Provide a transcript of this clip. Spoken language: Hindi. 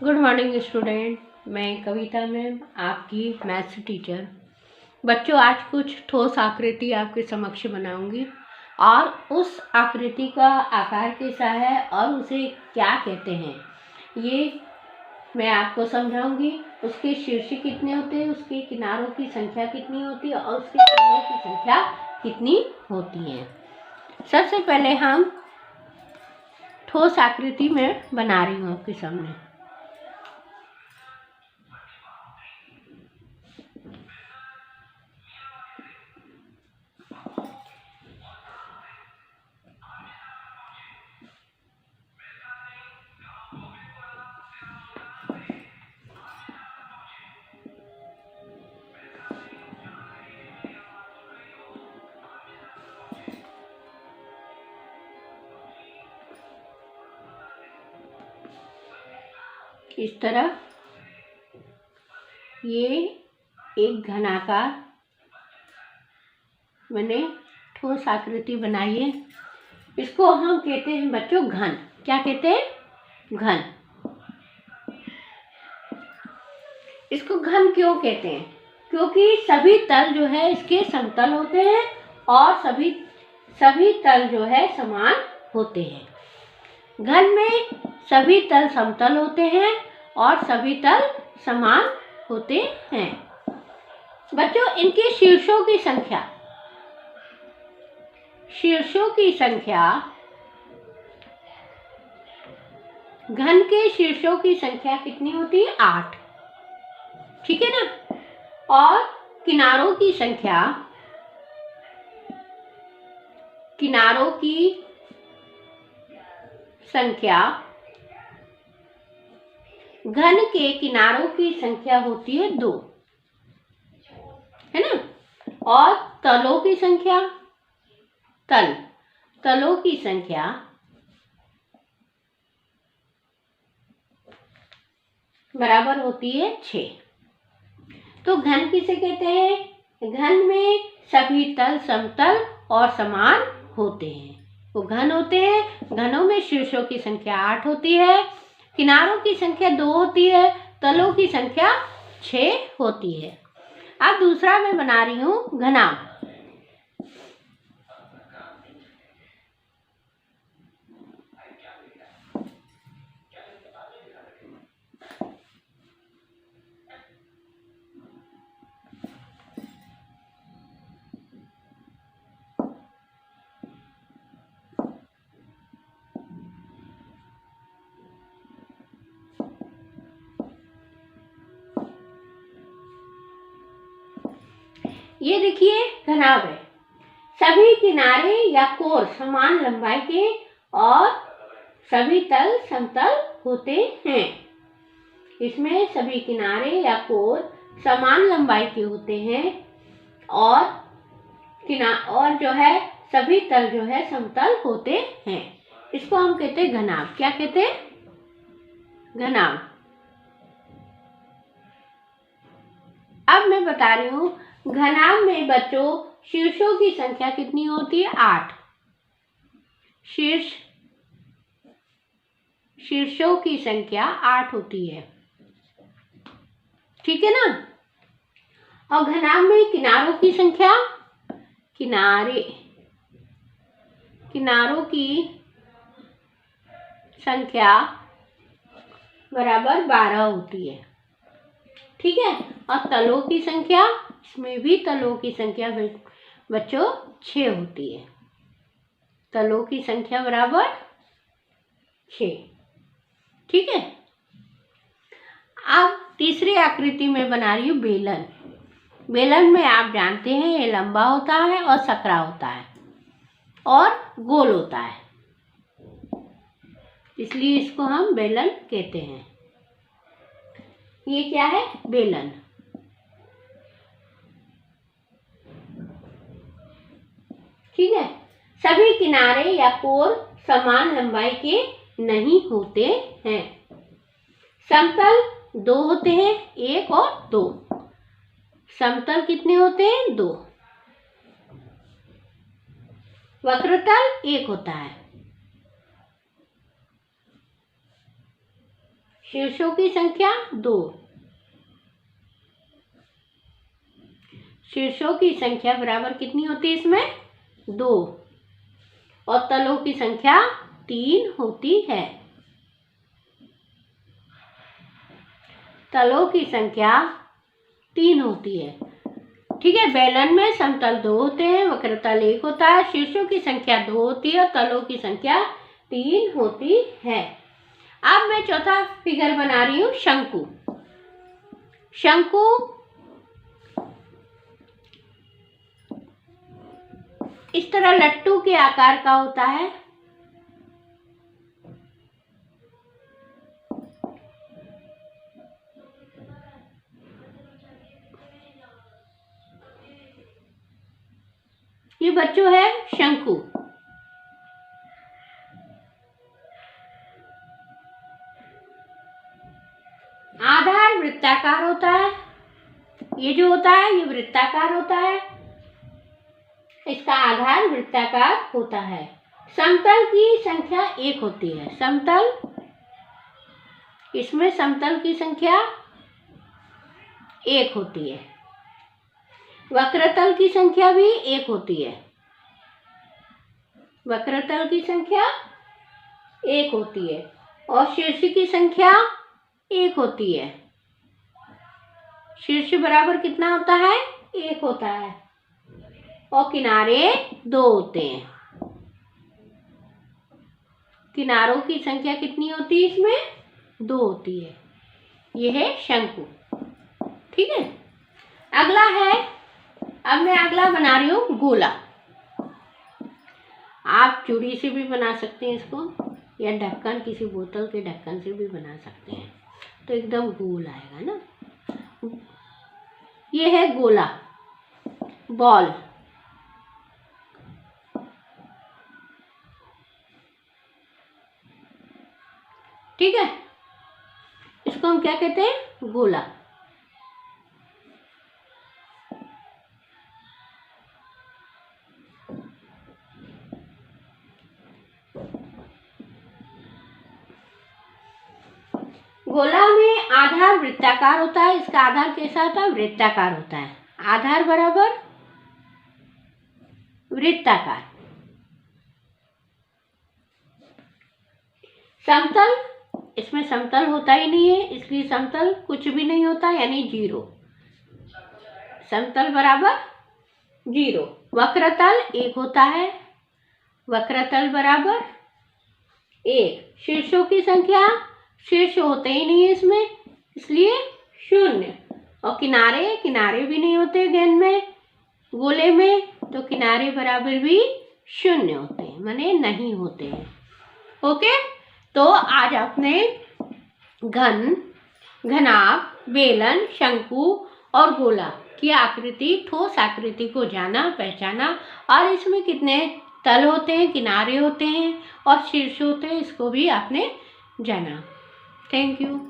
Good morning student. मैं कविता मैम, आपकी मैथ्स टीचर। बच्चों, आज कुछ ठोस आकृति आपके समक्ष बनाऊंगी और उस आकृति का आकार कैसा है और उसे क्या कहते हैं ये मैं आपको समझाऊंगी। उसके शीर्ष कितने होते हैं, उसके किनारों की संख्या कितनी होती है और उसके तलों की संख्या कितनी होती है। सबसे पहले हम ठोस आकृति में बना रही हूँ आपके सामने। इस तरह ये एक घनाकार मैंने ठोस आकृति बनाई है। इसको हम कहते हैं बच्चों घन। क्या कहते हैं? घन। इसको घन क्यों कहते हैं? क्योंकि सभी तल जो है इसके समतल होते हैं और सभी तल जो है समान होते हैं। घन में सभी तल समतल होते हैं और सभी तल समान होते हैं। बच्चों, इनके शीर्षों की संख्या घन के शीर्षों की संख्या कितनी होती है? 8। ठीक है ना। और किनारों की संख्या घन के किनारों की संख्या होती है 2, है ना। और तलों की संख्या बराबर होती है 6। तो घन किसे कहते हैं? घन में सभी तल समतल और समान होते हैं, वो घन होते हैं। घनों में शीर्षों की संख्या 8 होती है, किनारों की संख्या 2 होती है, तलों की संख्या 6 होती है। अब दूसरा मैं बना रही हूँ घनाभ। ये देखिए घनाभ है। सभी किनारे या कोर समान लंबाई के और सभी तल समतल होते हैं। इसमें सभी किनारे या कोर समान लंबाई के होते हैं और जो है सभी तल जो है समतल होते हैं। इसको हम कहते हैं घनाभ। क्या कहते हैं? घनाभ। अब मैं बता रही हूँ घनाभ में बच्चों शीर्षों की संख्या कितनी होती है? 8। शीर्षों की संख्या 8 होती है। ठीक है ना। और घनाभ में किनारों की संख्या किनारों की संख्या बराबर 12 होती है। ठीक है। और तलों की संख्या, इसमें भी तलों की संख्या बच्चों 6 होती है। तलों की संख्या बराबर 6। ठीक है। अब तीसरी आकृति में बना रही हूँ बेलन। बेलन में आप जानते हैं ये लंबा होता है और सकरा होता है और गोल होता है, इसलिए इसको हम बेलन कहते हैं। ये क्या है? बेलन। ठीक है। सभी किनारे या कोर समान लंबाई के नहीं होते हैं। समतल 2 होते हैं, 1 और 2। समतल कितने होते हैं? 2। वक्रतल 1 होता है। शीर्षों की संख्या 2, शीर्षों की संख्या बराबर कितनी होती है इसमें? 2, और तलों की संख्या 3 होती है। तलों की संख्या 3 होती है। ठीक है, बेलन में समतल 2 होते हैं, वक्रतल 1 होता है, शीर्षों की संख्या 2 होती है और तलों की संख्या 3 होती है। अब मैं चौथा फिगर बना रही हूं, शंकु। शंकु इस तरह लट्टू के आकार का होता है। ये बच्चों है शंकु। आधार वृत्ताकार होता है। ये जो होता है ये वृत्ताकार होता है, इसका आधार वृत्ताकार होता है। समतल की संख्या 1 होती है। समतल, इसमें समतल की संख्या 1 होती है। वक्रतल की संख्या भी 1 होती है। वक्रतल की संख्या 1 होती है और शीर्ष की संख्या 1 होती है। शीर्ष बराबर कितना होता है? 1 होता है और किनारे 2 होते हैं। किनारों की संख्या कितनी होती है इसमें? 2 होती है। यह है शंकु। ठीक है, अगला है, अब मैं अगला बना रही हूं गोला। आप चूड़ी से भी बना सकते हैं इसको, या ढक्कन, किसी बोतल के ढक्कन से भी बना सकते हैं, तो एकदम गोल आएगा ना। ये है गोला, बॉल। ठीक है, इसको हम क्या कहते हैं? गोला। गोला में आधार वृत्ताकार होता है। इसका आधार कैसा होता है? वृत्ताकार होता है। आधार बराबर वृत्ताकार। समतल, इसमें समतल होता ही नहीं है, इसलिए समतल कुछ भी नहीं होता, यानी 0। समतल बराबर 0। वक्रतल 1 होता है। वक्रतल बराबर 1। शीर्षों की संख्या, शीर्ष होते ही नहीं है इसमें, इसलिए 0। और किनारे, किनारे भी नहीं होते गेंद में, गोले में, तो किनारे बराबर भी 0 होते हैं, माने नहीं होते हैं। ओके, तो आज आपने घन, घनाभ, बेलन, शंकु और गोला की आकृति, ठोस आकृति को जाना, पहचाना, और इसमें कितने तल होते हैं, किनारे होते हैं और शीर्ष होते हैं, इसको भी आपने जाना। Thank you.